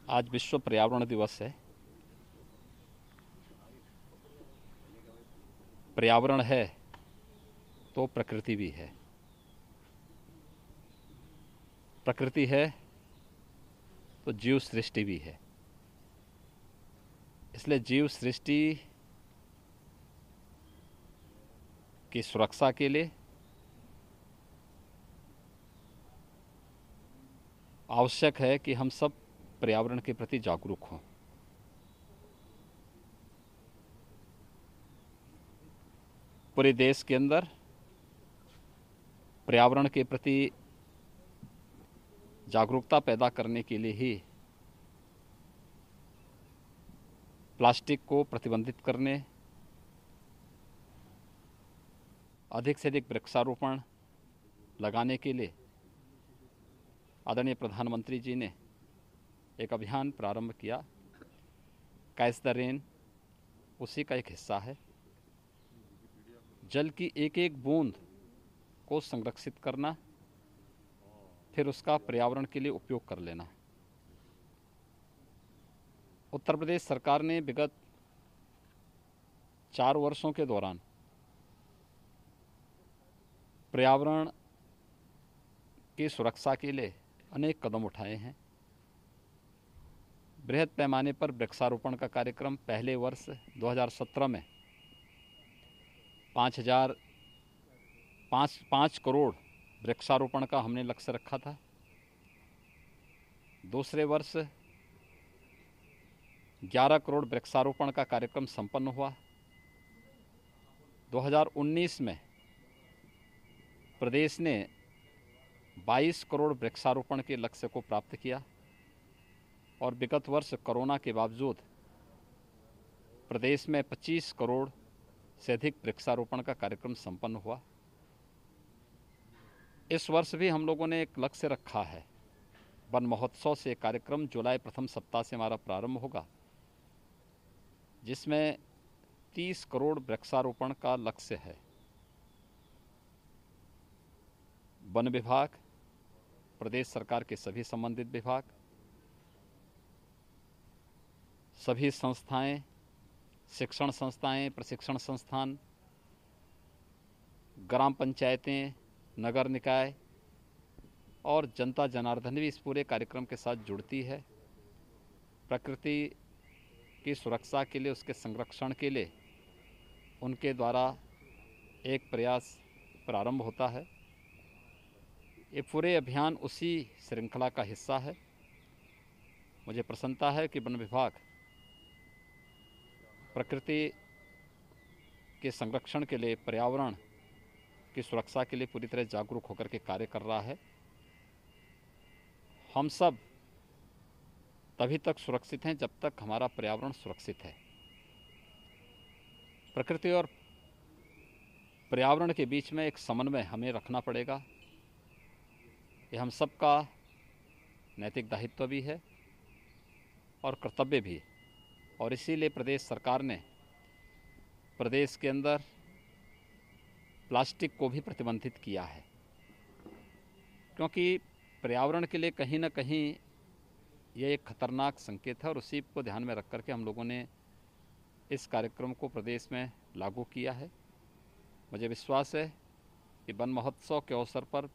आज विश्व पर्यावरण दिवस है। पर्यावरण है तो प्रकृति भी है। प्रकृति है तो जीव सृष्टि भी है। इसलिए जीव सृष्टि की सुरक्षा के लिए आवश्यक है कि हम सब पर्यावरण के प्रति जागरूक हों। पूरे देश के अंदर पर्यावरण के प्रति जागरूकता पैदा करने के लिए ही प्लास्टिक को प्रतिबंधित करने, अधिक से अधिक वृक्षारोपण लगाने के लिए आदरणीय प्रधानमंत्री जी ने एक अभियान प्रारंभ किया। कैच द रेन उसी का एक हिस्सा है। जल की एक एक बूंद को संरक्षित करना, फिर उसका पर्यावरण के लिए उपयोग कर लेना। उत्तर प्रदेश सरकार ने विगत 4 वर्षों के दौरान पर्यावरण की सुरक्षा के लिए अनेक कदम उठाए हैं। बृहद पैमाने पर वृक्षारोपण का कार्यक्रम पहले वर्ष 2017 में 5 करोड़ वृक्षारोपण का हमने लक्ष्य रखा था। दूसरे वर्ष 11 करोड़ वृक्षारोपण का कार्यक्रम संपन्न हुआ। 2019 में प्रदेश ने 22 करोड़ वृक्षारोपण के लक्ष्य को प्राप्त किया और विगत वर्ष कोरोना के बावजूद प्रदेश में 25 करोड़ से अधिक वृक्षारोपण का कार्यक्रम संपन्न हुआ। इस वर्ष भी हम लोगों ने एक लक्ष्य रखा है। वन महोत्सव से कार्यक्रम जुलाई प्रथम सप्ताह से हमारा प्रारंभ होगा, जिसमें 30 करोड़ वृक्षारोपण का लक्ष्य है। वन विभाग, प्रदेश सरकार के सभी संबंधित विभाग, सभी संस्थाएं, शिक्षण संस्थाएं, प्रशिक्षण संस्थान, ग्राम पंचायतें, नगर निकाय और जनता जनार्दन भी इस पूरे कार्यक्रम के साथ जुड़ती है। प्रकृति की सुरक्षा के लिए, उसके संरक्षण के लिए उनके द्वारा एक प्रयास प्रारंभ होता है। ये पूरे अभियान उसी श्रृंखला का हिस्सा है। मुझे प्रसन्नता है कि वन विभाग प्रकृति के संरक्षण के लिए, पर्यावरण की सुरक्षा के लिए पूरी तरह जागरूक होकर के कार्य कर रहा है। हम सब तभी तक सुरक्षित हैं जब तक हमारा पर्यावरण सुरक्षित है। प्रकृति और पर्यावरण के बीच में एक समन्वय हमें रखना पड़ेगा। यह हम सबका नैतिक दायित्व भी है और कर्तव्य भी। और इसीलिए प्रदेश सरकार ने प्रदेश के अंदर प्लास्टिक को भी प्रतिबंधित किया है, क्योंकि पर्यावरण के लिए कहीं ना कहीं यह एक खतरनाक संकेत है और उसी को ध्यान में रख करके हम लोगों ने इस कार्यक्रम को प्रदेश में लागू किया है। मुझे विश्वास है कि वन महोत्सव के अवसर पर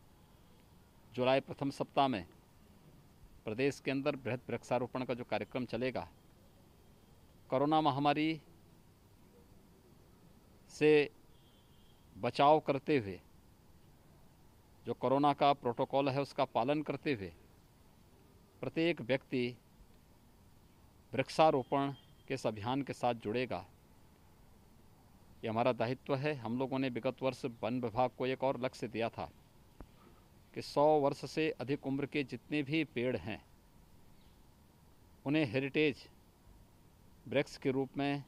जुलाई प्रथम सप्ताह में प्रदेश के अंदर बृहद वृक्षारोपण का जो कार्यक्रम चलेगा, कोरोना महामारी से बचाव करते हुए, जो कोरोना का प्रोटोकॉल है उसका पालन करते हुए प्रत्येक व्यक्ति वृक्षारोपण के इस अभियान के साथ जुड़ेगा। ये हमारा दायित्व है। हम लोगों ने विगत वर्ष वन विभाग को एक और लक्ष्य दिया था कि 100 वर्ष से अधिक उम्र के जितने भी पेड़ हैं उन्हें हेरिटेज वृक्ष के रूप में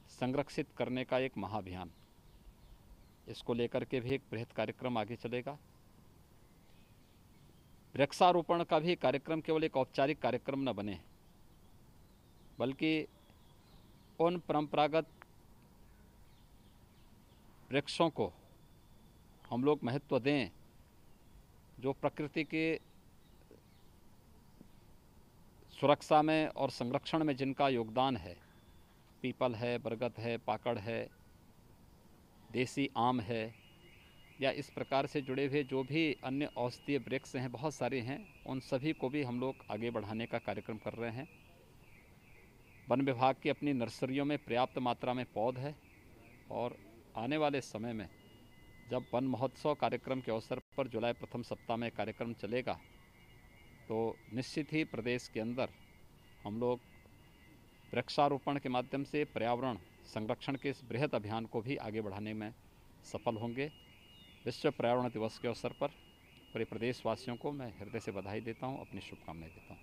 संरक्षित करने का एक महाअभियान, इसको लेकर के भी एक बृहद कार्यक्रम आगे चलेगा। वृक्षारोपण का भी कार्यक्रम केवल एक औपचारिक कार्यक्रम न बने, बल्कि उन परंपरागत वृक्षों को हम लोग महत्व दें जो प्रकृति के सुरक्षा में और संरक्षण में जिनका योगदान है, पीपल है, बरगद है, पाकड़ है, देसी आम है, या इस प्रकार से जुड़े हुए जो भी अन्य औषधीय वृक्ष हैं, बहुत सारे हैं, उन सभी को भी हम लोग आगे बढ़ाने का कार्यक्रम कर रहे हैं। वन विभाग की अपनी नर्सरियों में पर्याप्त मात्रा में पौध है और आने वाले समय में जब वन महोत्सव कार्यक्रम के अवसर पर जुलाई प्रथम सप्ताह में कार्यक्रम चलेगा तो निश्चित ही प्रदेश के अंदर हम लोग वृक्षारोपण के माध्यम से पर्यावरण संरक्षण के इस बृहद अभियान को भी आगे बढ़ाने में सफल होंगे। विश्व पर्यावरण दिवस के अवसर पर पूरे प्रदेशवासियों को मैं हृदय से बधाई देता हूँ, अपनी शुभकामनाएं देता हूँ।